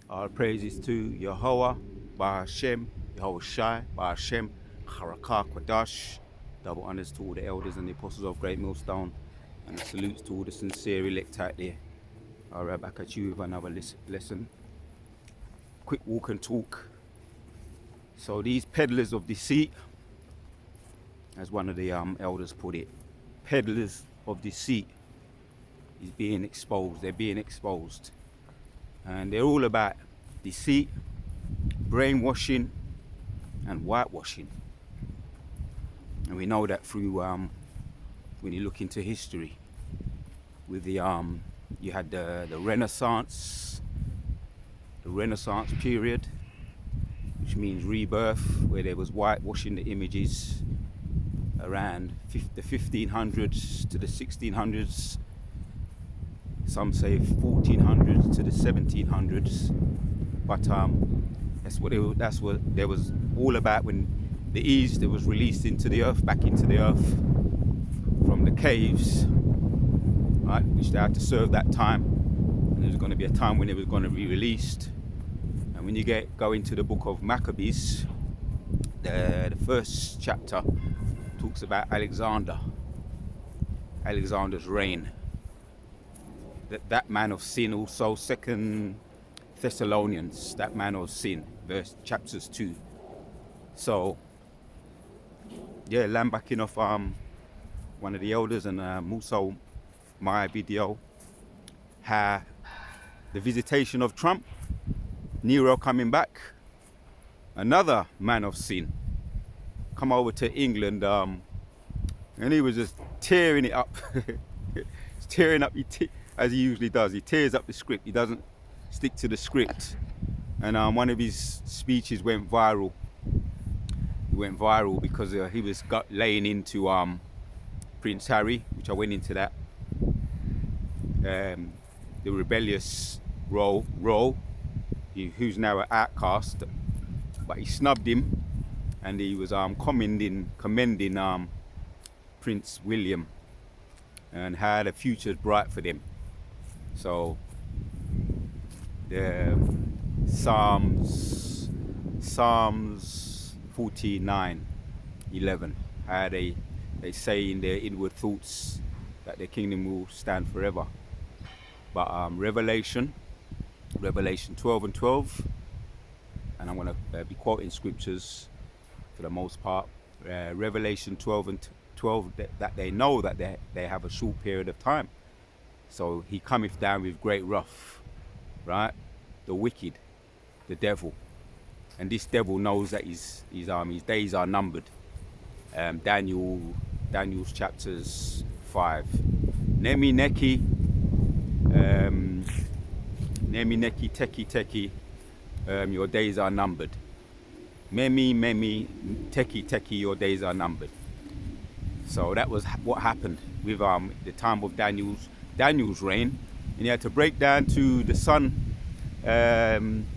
All praises to Yahweh, Bahashem, Yahweh Shai, Bahashem, Harakah, Kwadash. Double honors to all the elders and the apostles of Great Millstone, and a salutes to all the sincere elect out there. All right, back at you with another lesson. Quick walk and talk. So these peddlers of deceit, as one of the elders put it, peddlers of deceit is being exposed. They're being exposed, and they're all about deceit, brainwashing, and whitewashing. And we know that through when you look into history, with the you had the Renaissance period, which means rebirth, where there was whitewashing the images around the 1500s to the 1600s. Some say 1400s to the 1700s, but that's what there was all about when the East was released into the earth, back into the earth from the caves, right? Which they had to serve that time, and there was going to be a time when it was going to be released. And when you go into the book of Maccabees, the first chapter talks about Alexander's reign. That man of sin. Also, Second Thessalonians, that man of sin, chapters 2. So, yeah, land backing off one of the elders, and also my video, how the visitation of Trump, Nero coming back, another man of sin, come over to England, and he was just tearing it up, tearing up, as he usually does. He tears up the script. He doesn't stick to the script. And one of his speeches went viral. He went viral because he was laying into Prince Harry, which I went into that. The rebellious role, who's now an outcast, but he snubbed him, and he was commending Prince William and how the future's bright for them. So the Psalms 49:11, how they say in their inward thoughts that their kingdom will stand forever. But Revelation 12:12, and I'm going to be quoting scriptures for the most part. Revelation 12:12, that they know that they have a short period of time. So he cometh down with great wrath, right? The wicked, the devil. And this devil knows that his days are numbered. Daniel's chapters 5. Nemi neki teki, your days are numbered. Memi teki, your days are numbered. So that was what happened with the time of Daniel's reign, and he had to break down to the son,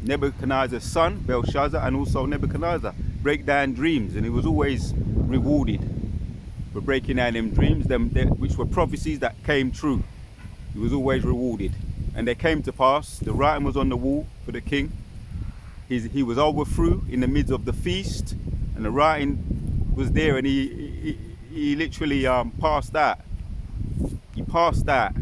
Nebuchadnezzar's son, Belshazzar, and also Nebuchadnezzar, break down dreams, and he was always rewarded for breaking down them dreams, which were prophecies that came true. He was always rewarded, and they came to pass. The writing was on the wall for the king. He was overthrew in the midst of the feast, and the writing was there, and he literally passed out. He passed out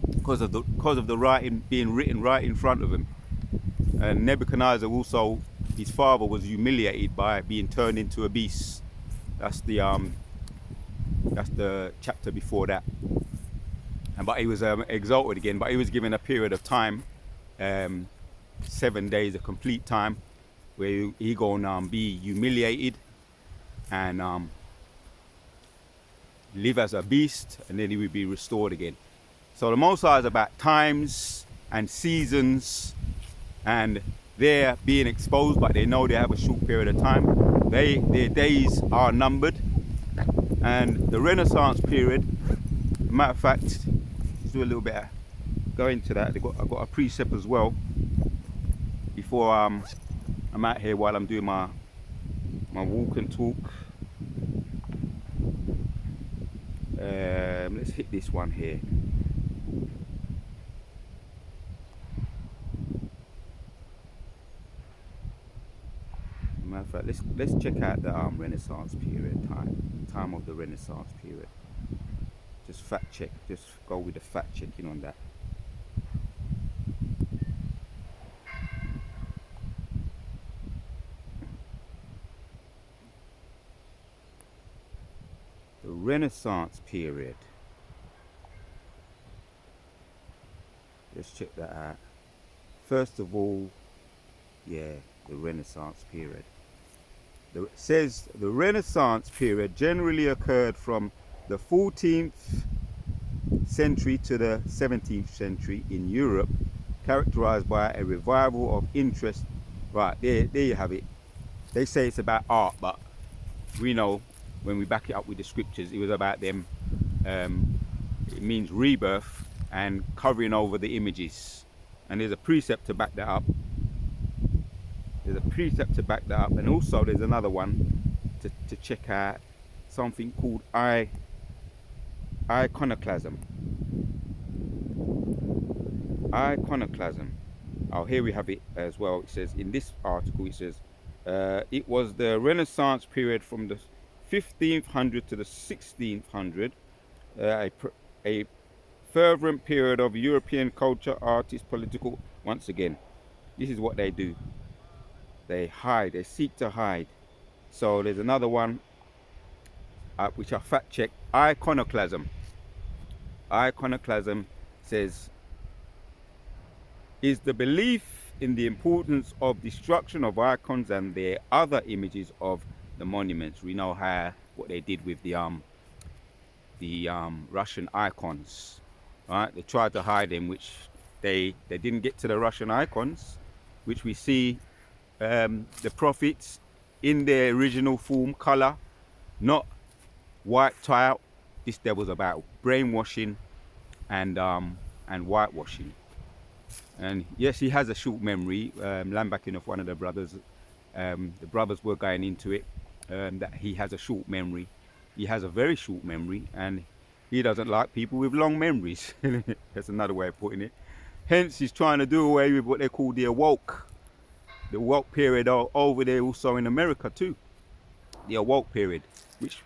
because of the writing being written right in front of him. And Nebuchadnezzar also, his father was humiliated by being turned into a beast. That's the chapter before that. But he was exalted again. But he was given a period of time, 7 days, a complete time, where he gonna be humiliated and live as a beast, and then he would be restored again. So the Most High is about times and seasons, and they're being exposed, but they know they have a short period of time. Their days are numbered. And the Renaissance period, matter of fact, let's do a little bit of, go into that. I've got a precept as well before I'm out here while I'm doing my walk and talk. Let's hit this one here. matter of fact, let's check out the Renaissance period time of the Renaissance period. Just fact check. Just go with the fact checking on that. The Renaissance period. Let's check that out. First of all, yeah, the Renaissance period. It says the Renaissance period generally occurred from the 14th century to the 17th century in Europe, characterized by a revival of interest. Right, there you have it. They say it's about art, but we know when we back it up with the scriptures, it was about them. It means rebirth and covering over the images. And there's a precept to back that up. And also there's another one to check out, something called iconoclasm. Oh, here we have it as well. It says in this article, it says it was the Renaissance period from the 1500 to the 1600, a fervent period of European culture, artists, political. Once again, this is what they do. They hide, they seek to hide. So there's another one which I fact checked. Iconoclasm says is the belief in the importance of destruction of icons and their other images of the monuments. We know what they did with the Russian icons, right? They tried to hide them, which they didn't get to the Russian icons, which we see the prophets in their original form, color, not wiped out. This there was about brainwashing and whitewashing. And yes, he has a short memory. Lambacking of one of the brothers, the brothers were going into it, that he has a short memory. He has a very short memory, and he doesn't like people with long memories. That's another way of putting it. Hence, he's trying to do away with what they call the woke period over there, also in America too. The woke period, which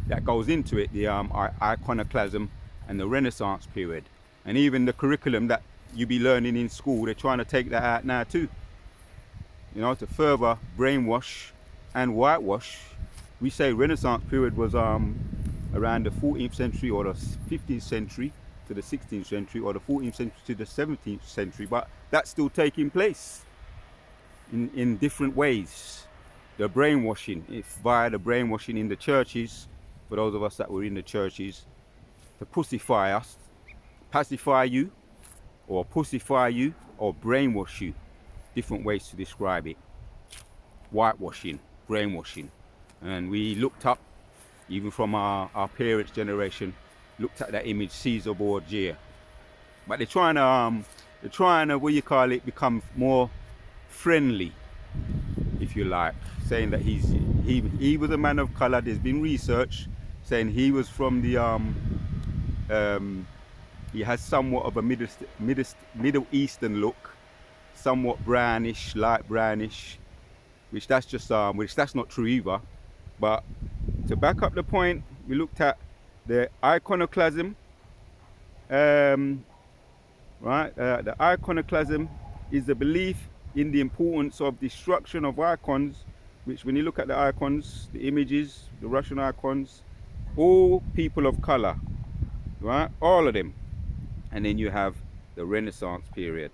that goes into it, the iconoclasm and the Renaissance period, and even the curriculum that you be learning in school, they're trying to take that out now too. You know, to further brainwash and whitewash. We say Renaissance period was around the 14th century or the 15th century to the 16th century, or the 14th century to the 17th century, but that's still taking place in different ways. The brainwashing, via the brainwashing in the churches, for those of us that were in the churches, to pacify us, pacify you, or pussify you, or brainwash you. Different ways to describe it. Whitewashing, brainwashing. And we looked up, even from our parents' generation, looked at that image, Caesar Borgia. But they're trying to, what you call it, become more friendly, if you like, saying that he was a man of color. There's been research saying he was from the he has somewhat of a Middle Eastern look, somewhat brownish, light brownish, which that's not true either. But to back up the point, we looked at the iconoclasm. The iconoclasm is the belief in the importance of destruction of icons, which when you look at the icons, the images, the Russian icons, all people of color, right? All of them. And then you have the Renaissance period,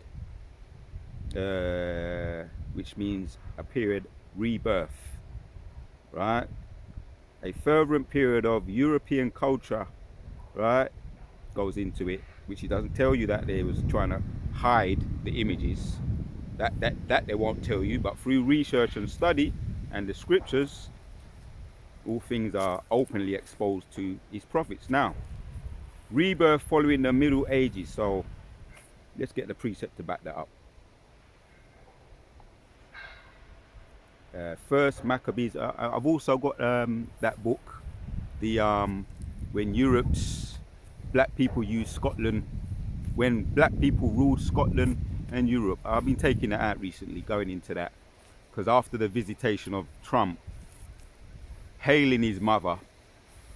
which means a period rebirth, right? A fervent period of European culture, right, goes into it, which he doesn't tell you that they was trying to hide the images. That they won't tell you, but through research and study and the scriptures, all things are openly exposed to his prophets. Now, rebirth following the Middle Ages. So let's get the precept to back that up. First Maccabees. I've also got that book, the when Europe's black people used Scotland, when black people ruled Scotland and Europe. I've been taking that out recently, going into that, because after the visitation of Trump, hailing his mother,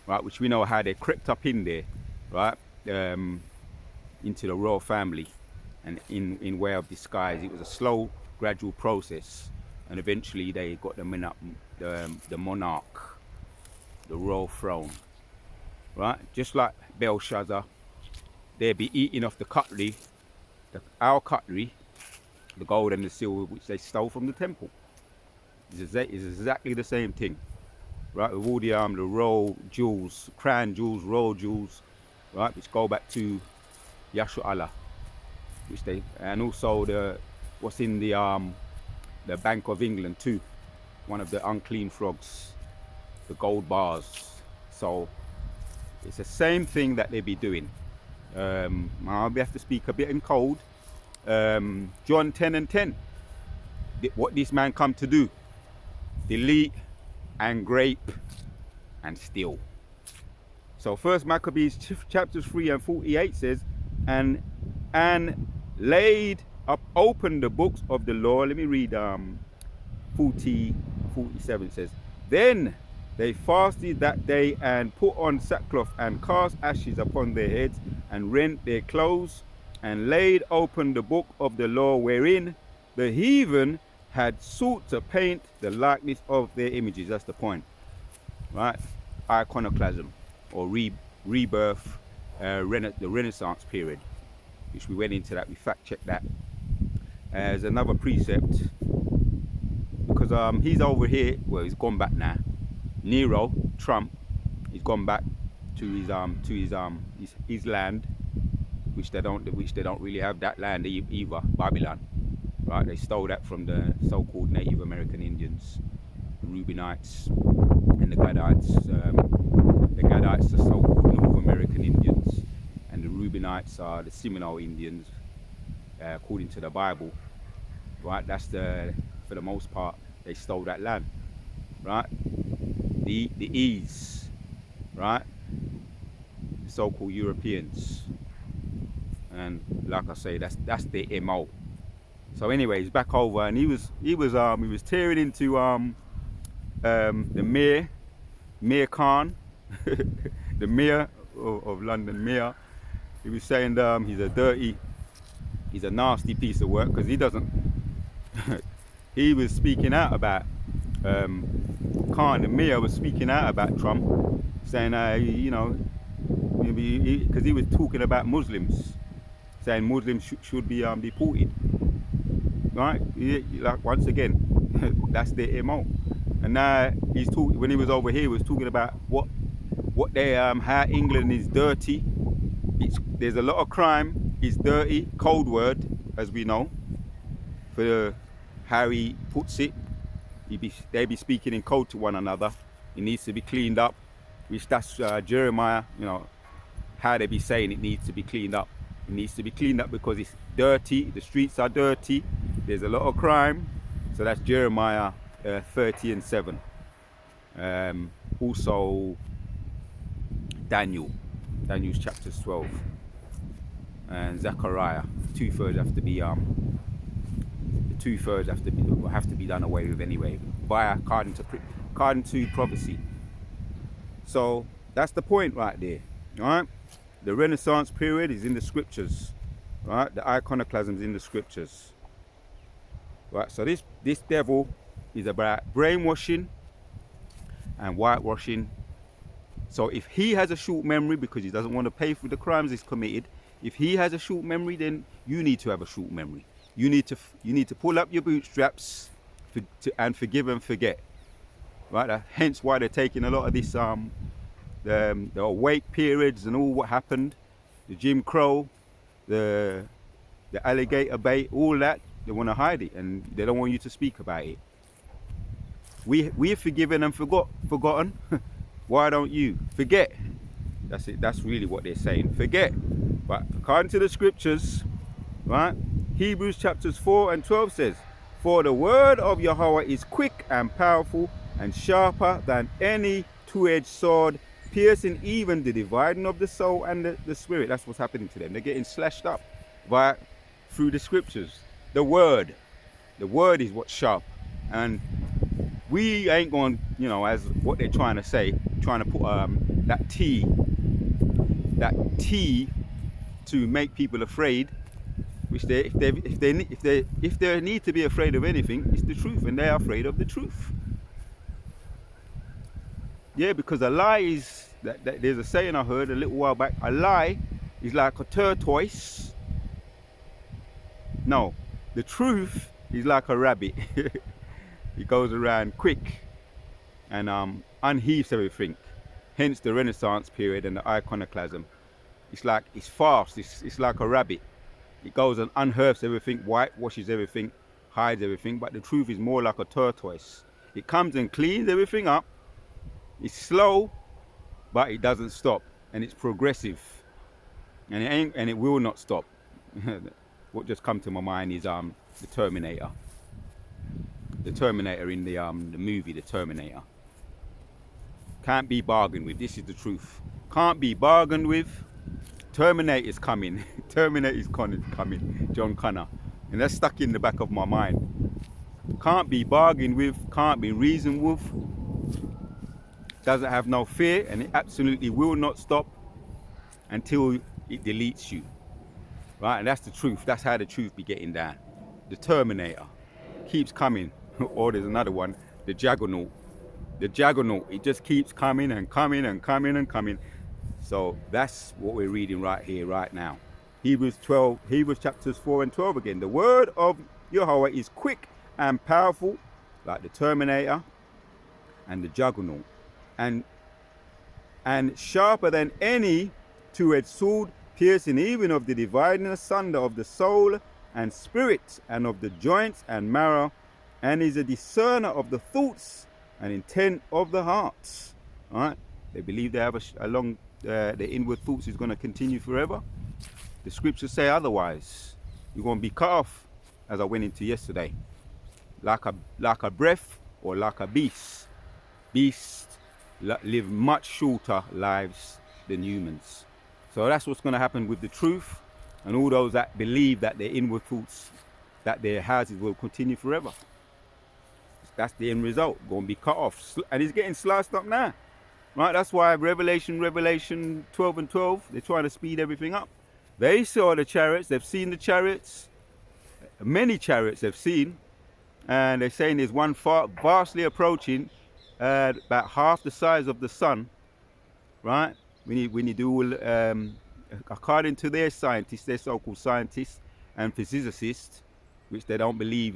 right, which we know how they crept up in there, right, into the royal family, and in way of disguise. It was a slow, gradual process, and eventually they got the monarch, the royal throne, right? Just like Belshazzar, they'd be eating off the cutlery, our cutlery, the gold and the silver which they stole from the temple. It's exactly the same thing, right? With all the royal jewels, crown jewels, royal jewels, right, which go back to Yashua Allah, which they, and also what's in the Bank of England too, one of the unclean frogs, the gold bars. So it's the same thing that they be doing. I'll have to speak a bit in code. John 10:10. What this man come to do? Delete and grape and steal. So First Maccabees chapters 3 and 48 says, and laid up open the books of the law. Let me read 47 says, then they fasted that day and put on sackcloth and cast ashes upon their heads and rent their clothes and laid open the book of the law, wherein the heathen had sought to paint the likeness of their images. That's the point, right? Iconoclasm or rebirth, the Renaissance period, which we went into that. We fact checked that as another precept, because he's over here. Well, he's gone back now. Nero, Trump, he's gone back to his land, which they don't really have that land either. Babylon, right? They stole that from the so-called Native American Indians, the Reubenites and the Gadites. The Gadites are so-called North American Indians, and the Reubenites are the Seminole Indians, according to the Bible, right? That's for the most part, they stole that land, right? The E's, right? The so-called Europeans, and like I say, that's their MO. So anyways, back over, and he was tearing into the Mayor Khan, the mayor of London, mayor. He was saying he's a nasty piece of work, because he doesn't. He was speaking out about Khan, the mayor was speaking out about Trump, saying because he was talking about Muslims, saying Muslims should be deported, right? Like, once again, that's their MO. And now when he was over here, he was talking about what they how England is dirty. There's a lot of crime. It's dirty. Code word, as we know, for how he puts it. They be speaking in code to one another. It needs to be cleaned up, which that's Jeremiah. How they be saying it needs to be cleaned up. It needs to be cleaned up because it's dirty. The streets are dirty. There's a lot of crime. So that's Jeremiah 30 and 7. Also Daniel's chapters 12 and Zechariah. Two-thirds have to be have to be done away with anyway, according to prophecy. So that's the point right there, right? The Renaissance period is in the scriptures, right? The iconoclasm is in the scriptures, right? So this devil is about brainwashing and whitewashing. So if he has a short memory because he doesn't want to pay for the crimes he's committed, if he has a short memory, then you need to have a short memory. You need to pull up your bootstraps and forgive and forget, right? Hence why they're taking a lot of this the awake periods and all what happened, the Jim Crow, the alligator bait, all that. They want to hide it and they don't want you to speak about it. We've forgiven and forgotten. Why don't you forget? That's it. That's really what they're saying. Forget. But according to the scriptures, right? Hebrews chapters 4 and 12 says, for the word of Yahweh is quick and powerful and sharper than any two-edged sword, piercing even the dividing of the soul and the spirit. That's what's happening to them. They're getting slashed up through the scriptures. The word is what's sharp. And we ain't going, as what they're trying to say, trying to put that T to make people afraid. Which if they need to be afraid of anything, it's the truth, and they're afraid of the truth. Yeah, because a lie is there's a saying I heard a little while back. A lie is like a tortoise. No, the truth is like a rabbit. It goes around quick and unheaves everything. Hence the Renaissance period and the iconoclasm. It's fast. It's like a rabbit. It goes and unhearths everything, whitewashes everything, hides everything. But the truth is more like a tortoise. It comes and cleans everything up. It's slow, but it doesn't stop, and it's progressive, and it will not stop. What just come to my mind is the Terminator. The Terminator in the movie, The Terminator. Can't be bargained with. This is the truth. Can't be bargained with. Terminator's coming. Terminator's coming. John Connor, and that's stuck in the back of my mind. Can't be bargained with. Can't be reasoned with. Doesn't have no fear, and it absolutely will not stop until it deletes you. Right, and that's the truth. That's how the truth be getting down. The Terminator keeps coming. Or there's another one, the Juggernaut. The Juggernaut, it just keeps coming and coming and coming and coming. So that's what we're reading right here, right now. Hebrews chapters 4 and 12 again. The word of Yahweh is quick and powerful, like the Terminator and the Juggernaut, and sharper than any two-edged sword, piercing even of the dividing asunder of the soul and spirit, and of the joints and marrow, and is a discerner of the thoughts and intent of the hearts. All right? They believe they have the inward thoughts is going to continue forever. The scriptures say otherwise. You're going to be cut off, as I went into yesterday, like a breath or like a beast. Beasts live much shorter lives than humans. So that's what's going to happen with the truth, and all those that believe that their inward thoughts, that their houses will continue forever. That's the end result. Going to be cut off, and it's getting sliced up now. Right? That's why Revelation 12 and 12, they're trying to speed everything up. They saw the chariots. They've seen the chariots. Many chariots they've seen, and they're saying there's one vastly approaching. About half the size of the sun, right? When you do, according to their scientists, their so-called scientists and physicists, which they don't believe,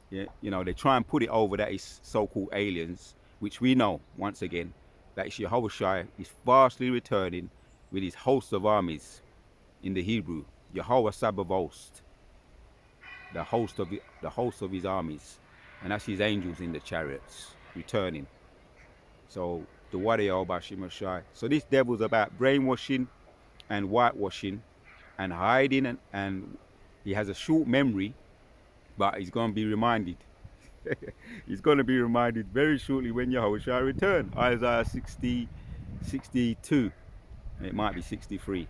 they try and put it over that it's so-called aliens, which we know, once again, that Yahushua is vastly returning with his host of armies. In the Hebrew, Yahweh Sabaoth, the host of his armies, and that's his angels in the chariots returning. So the Wadiyo Bashimashai. So this devil's about brainwashing and whitewashing and hiding, and he has a short memory, but he's going to be reminded. He's going to be reminded very shortly when Yahushua return. Isaiah 62, and it might be 63.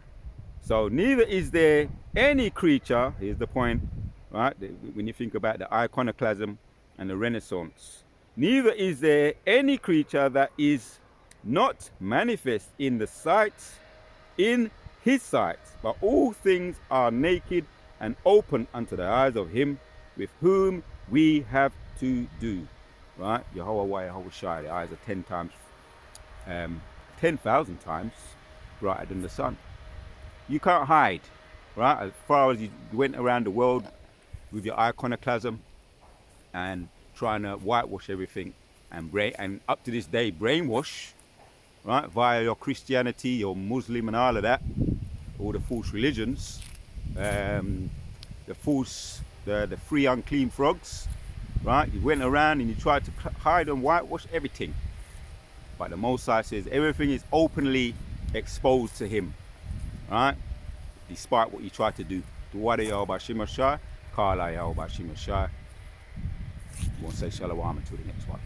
So neither is there any creature, here's the point, right? When you think about the iconoclasm and the Renaissance, neither is there any creature that is not manifest in his sight, but all things are naked and open unto the eyes of him with whom we have to do. Right? Yahweh Yahushua, the eyes are 10,000 times brighter than the sun. You can't hide, right? As far as you went around the world with your iconoclasm and trying to whitewash everything and up to this day brainwash, right, via your Christianity, your Muslim and all of that, all the false religions, the free unclean frogs, right? You went around and you tried to hide and whitewash everything. But the Most High says everything is openly exposed to him, right? Despite what you try to do. Duwada Yahweh Shimashai, Kala Yahweh Shimashai. You want to say Shalom until the next one.